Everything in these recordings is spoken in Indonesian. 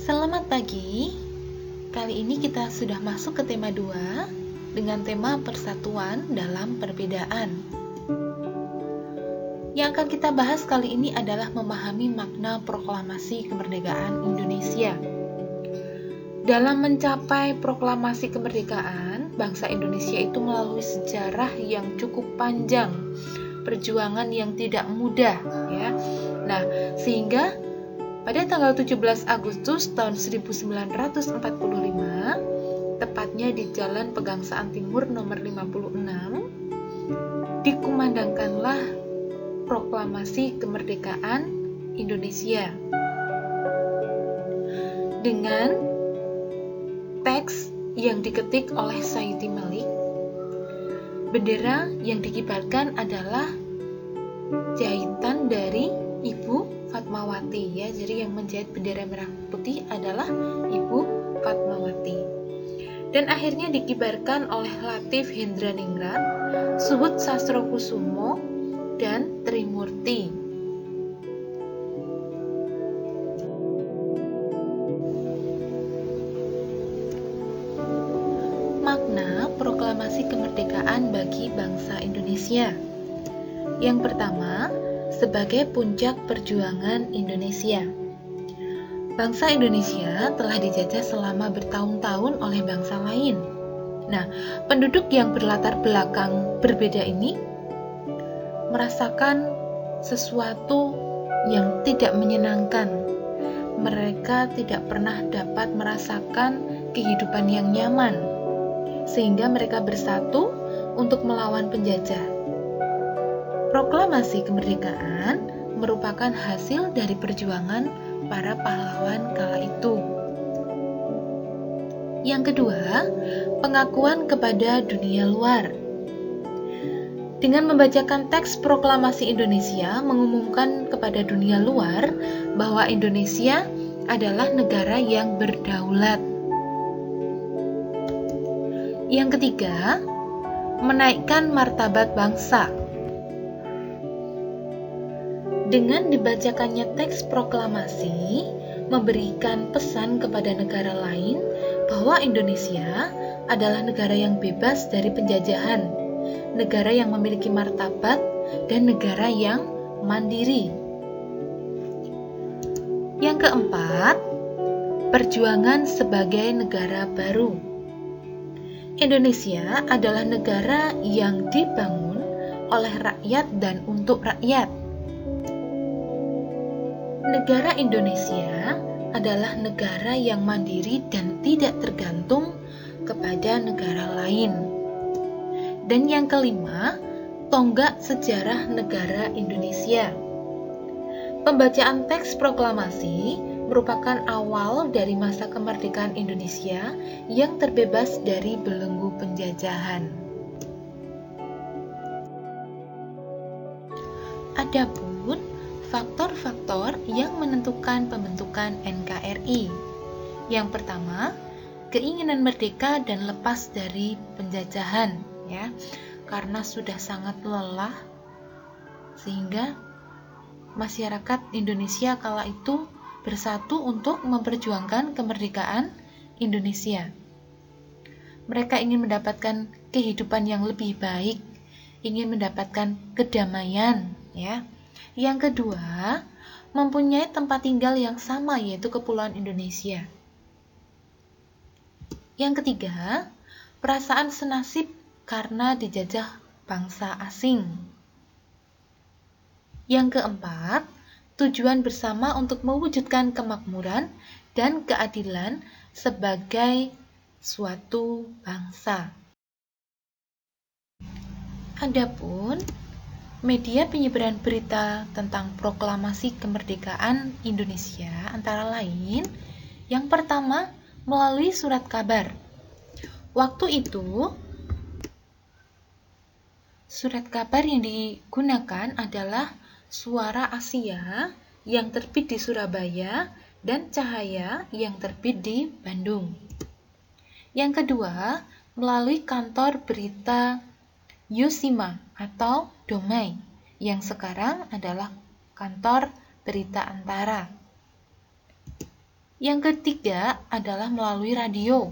Selamat pagi. Kali ini kita sudah masuk ke tema 2 dengan tema persatuan dalam perbedaan. Yang akan kita bahas kali ini adalah memahami makna proklamasi kemerdekaan Indonesia. Dalam mencapai proklamasi kemerdekaan, bangsa Indonesia itu melalui sejarah yang cukup panjang, perjuangan yang tidak mudah, ya. Nah, sehingga pada tanggal 17 Agustus tahun 1945, tepatnya di Jalan Pegangsaan Timur nomor 56, dikumandangkanlah proklamasi kemerdekaan Indonesia dengan teks yang diketik oleh Sayuti Malik. Bendera yang dikibarkan adalah jahitan dari Ibu Fatmawati, ya. Jadi yang menjahit bendera merah putih adalah Ibu Fatmawati. Dan akhirnya dikibarkan oleh Latif Hendraningrat, Suhut Sastrokusumo, dan Trimurti. Makna proklamasi kemerdekaan bagi bangsa Indonesia. Yang pertama, sebagai puncak perjuangan Indonesia. Bangsa Indonesia telah dijajah selama bertahun-tahun oleh bangsa lain. Nah, penduduk yang berlatar belakang berbeda ini merasakan sesuatu yang tidak menyenangkan. Mereka tidak pernah dapat merasakan kehidupan yang nyaman, sehingga mereka bersatu untuk melawan penjajah. Proklamasi kemerdekaan merupakan hasil dari perjuangan para pahlawan kala itu. Yang kedua, pengakuan kepada dunia luar. Dengan membacakan teks proklamasi Indonesia mengumumkan kepada dunia luar bahwa Indonesia adalah negara yang berdaulat. Yang ketiga, menaikkan martabat bangsa. Dengan dibacakannya teks proklamasi, memberikan pesan kepada negara lain bahwa Indonesia adalah negara yang bebas dari penjajahan, negara yang memiliki martabat, dan negara yang mandiri. Yang keempat, perjuangan sebagai negara baru. Indonesia adalah negara yang dibangun oleh rakyat dan untuk rakyat. Negara Indonesia adalah negara yang mandiri dan tidak tergantung kepada negara lain. Dan yang kelima, tonggak sejarah negara Indonesia. Pembacaan teks proklamasi merupakan awal dari masa kemerdekaan Indonesia yang terbebas dari belenggu penjajahan. Adapun faktor-faktor yang menentukan pembentukan NKRI. Yang pertama, keinginan merdeka dan lepas dari penjajahan, ya. Karena sudah sangat lelah sehingga masyarakat Indonesia kala itu bersatu untuk memperjuangkan kemerdekaan Indonesia. Mereka ingin mendapatkan kehidupan yang lebih baik, ingin mendapatkan kedamaian, ya. Yang kedua, mempunyai tempat tinggal yang sama, yaitu Kepulauan Indonesia. Yang ketiga, perasaan senasib karena dijajah bangsa asing. Yang keempat, tujuan bersama untuk mewujudkan kemakmuran dan keadilan sebagai suatu bangsa. Adapun media penyebaran berita tentang proklamasi kemerdekaan Indonesia antara lain, yang pertama melalui surat kabar. Waktu itu, surat kabar yang digunakan adalah Suara Asia yang terbit di Surabaya dan Cahaya yang terbit di Bandung. Yang kedua, melalui kantor berita Yosima atau Domai, yang sekarang adalah kantor berita Antara. Yang ketiga adalah melalui radio,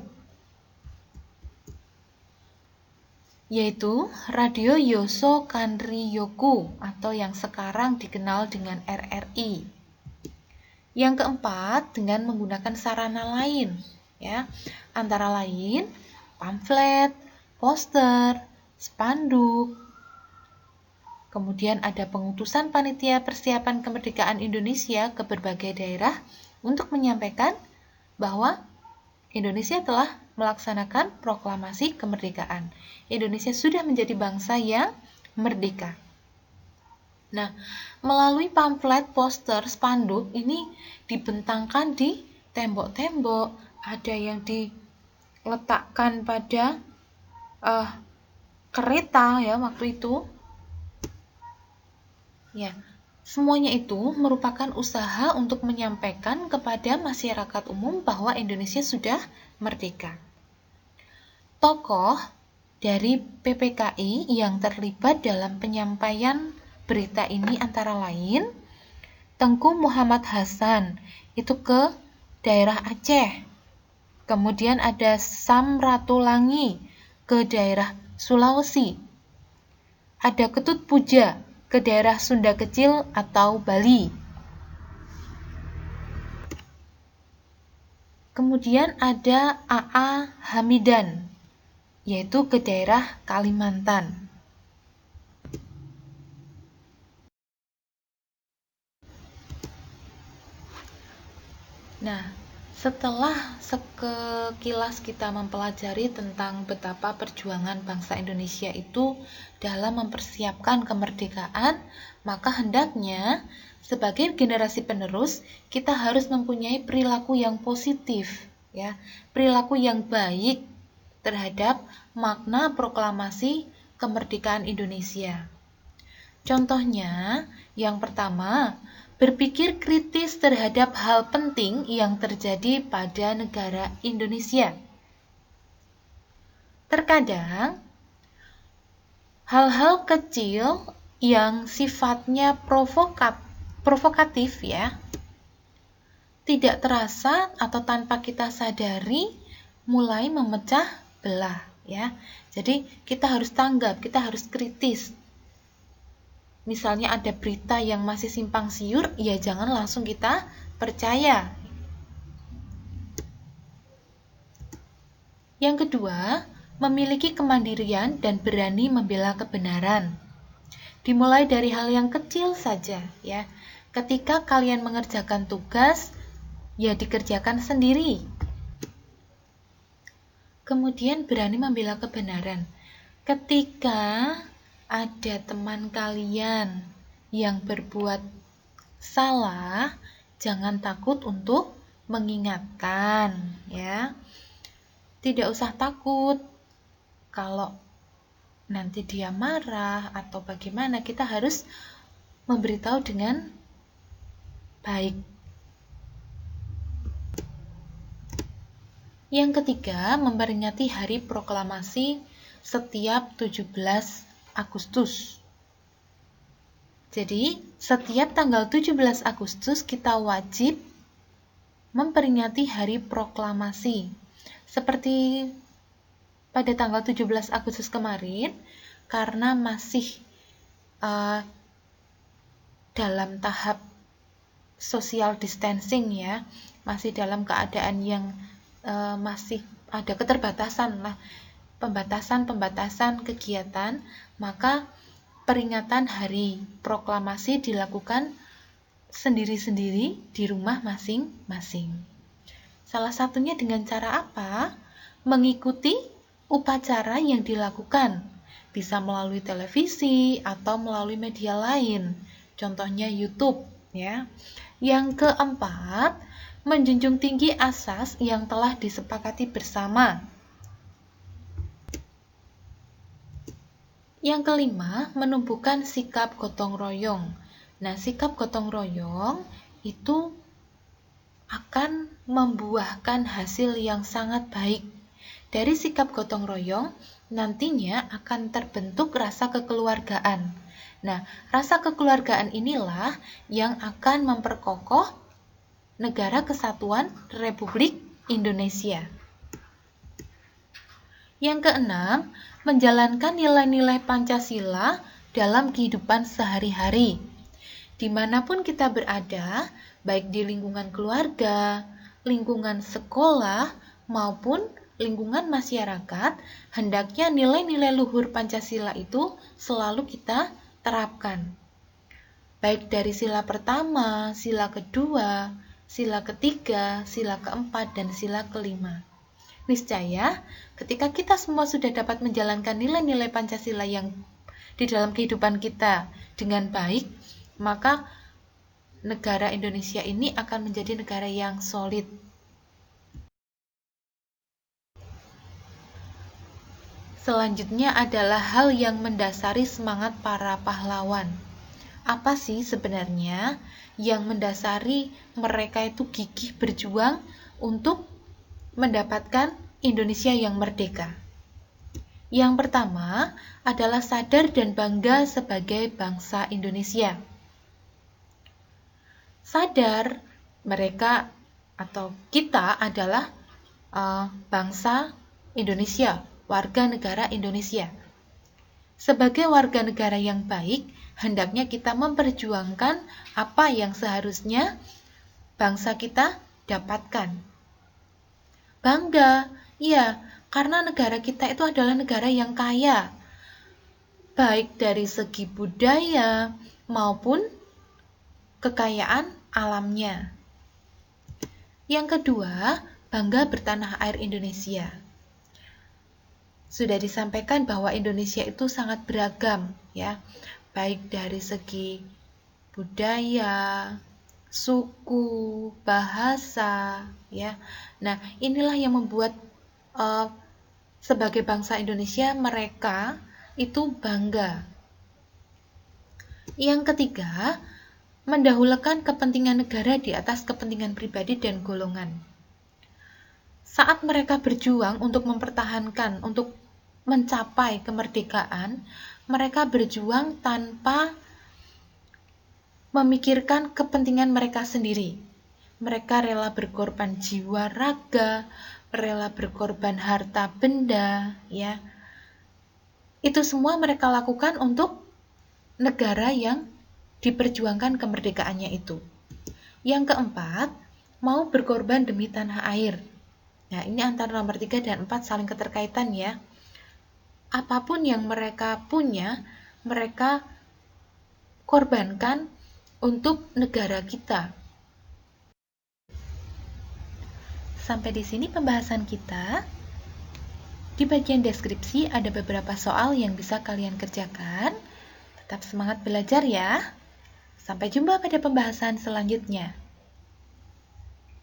yaitu Radio Yoso Kanryoku atau yang sekarang dikenal dengan RRI. Yang keempat dengan menggunakan sarana lain, ya, antara lain pamflet, poster, spanduk. Kemudian ada pengutusan panitia persiapan kemerdekaan Indonesia ke berbagai daerah untuk menyampaikan bahwa Indonesia telah melaksanakan proklamasi kemerdekaan. Indonesia sudah menjadi bangsa yang merdeka. Nah, melalui pamflet, poster, spanduk ini dibentangkan di tembok-tembok, ada yang diletakkan pada kereta ya waktu itu. Ya, semuanya itu merupakan usaha untuk menyampaikan kepada masyarakat umum bahwa Indonesia sudah merdeka. Tokoh dari PPKI yang terlibat dalam penyampaian berita ini antara lain Tengku Muhammad Hasan, itu ke daerah Aceh. Kemudian ada Samratulangi ke daerah Sulawesi. Ada Ketut Puja ke daerah Sunda Kecil atau Bali. Kemudian ada A.A. Hamidan, yaitu ke daerah Kalimantan. Nah, setelah sekilas kita mempelajari tentang betapa perjuangan bangsa Indonesia itu dalam mempersiapkan kemerdekaan, maka hendaknya sebagai generasi penerus kita harus mempunyai perilaku yang positif, ya, perilaku yang baik terhadap makna proklamasi kemerdekaan Indonesia. Contohnya, yang pertama, berpikir kritis terhadap hal penting yang terjadi pada negara Indonesia. Terkadang, hal-hal kecil yang sifatnya provokatif ya, tidak terasa atau tanpa kita sadari mulai memecah belah ya. Jadi kita harus tanggap, kita harus kritis. Misalnya ada berita yang masih simpang siur, ya jangan langsung kita percaya. Yang kedua, memiliki kemandirian dan berani membela kebenaran. Dimulai dari hal yang kecil saja, ya. Ketika kalian mengerjakan tugas, ya dikerjakan sendiri. Kemudian berani membela kebenaran. Ketika ada teman kalian yang berbuat salah, jangan takut untuk mengingatkan, ya. Tidak usah takut kalau nanti dia marah atau bagaimana, kita harus memberitahu dengan baik. Yang ketiga, memperingati hari proklamasi setiap 17 Agustus. Jadi, setiap tanggal 17 Agustus kita wajib memperingati hari proklamasi. Seperti pada tanggal 17 Agustus kemarin, karena masih dalam tahap social distancing ya, masih dalam keadaan yang masih ada keterbatasan lah, pembatasan kegiatan, maka peringatan hari proklamasi dilakukan sendiri-sendiri di rumah masing-masing. Salah satunya dengan cara apa? Mengikuti upacara yang dilakukan, bisa melalui televisi atau melalui media lain, contohnya YouTube ya. Yang keempat, menjunjung tinggi asas yang telah disepakati bersama. Yang kelima, menumbuhkan sikap gotong royong. Nah, sikap gotong royong itu akan membuahkan hasil yang sangat baik. Dari sikap gotong royong, nantinya akan terbentuk rasa kekeluargaan. Nah, rasa kekeluargaan inilah yang akan memperkokoh Negara Kesatuan Republik Indonesia. Yang keenam, menjalankan nilai-nilai Pancasila dalam kehidupan sehari-hari. Dimanapun kita berada, baik di lingkungan keluarga, lingkungan sekolah, maupun lingkungan masyarakat, hendaknya nilai-nilai luhur Pancasila itu selalu kita terapkan. Baik dari sila pertama, sila kedua, sila ketiga, sila keempat, dan sila kelima. Niscaya, ketika kita semua sudah dapat menjalankan nilai-nilai Pancasila yang di dalam kehidupan kita dengan baik, maka negara Indonesia ini akan menjadi negara yang solid. Selanjutnya adalah hal yang mendasari semangat para pahlawan. Apa sih sebenarnya yang mendasari mereka itu gigih berjuang untuk mendapatkan Indonesia yang merdeka? Yang pertama adalah sadar dan bangga sebagai bangsa Indonesia. Sadar mereka atau kita adalah bangsa Indonesia, warga negara Indonesia. Sebagai warga negara yang baik, hendaknya kita memperjuangkan apa yang seharusnya bangsa kita dapatkan. Bangga, iya, karena negara kita itu adalah negara yang kaya, baik dari segi budaya maupun kekayaan alamnya. Yang kedua, bangga bertanah air Indonesia. Sudah disampaikan bahwa Indonesia itu sangat beragam, ya, baik dari segi budaya, suku, bahasa, ya. Nah, inilah yang membuat sebagai bangsa Indonesia mereka itu bangga. Yang ketiga, mendahulukan kepentingan negara di atas kepentingan pribadi dan golongan. Saat mereka berjuang untuk mempertahankan, untuk mencapai kemerdekaan, mereka berjuang tanpa memikirkan kepentingan mereka sendiri. Mereka rela berkorban jiwa raga, rela berkorban harta benda, ya. Itu semua mereka lakukan untuk negara yang diperjuangkan kemerdekaannya itu. Yang keempat, mau berkorban demi tanah air. Nah, ini antara nomor 3 dan 4 saling keterkaitan, ya. Apapun yang mereka punya, mereka korbankan untuk negara kita. Sampai di sini pembahasan kita. Di bagian deskripsi ada beberapa soal yang bisa kalian kerjakan. Tetap semangat belajar ya. Sampai jumpa pada pembahasan selanjutnya.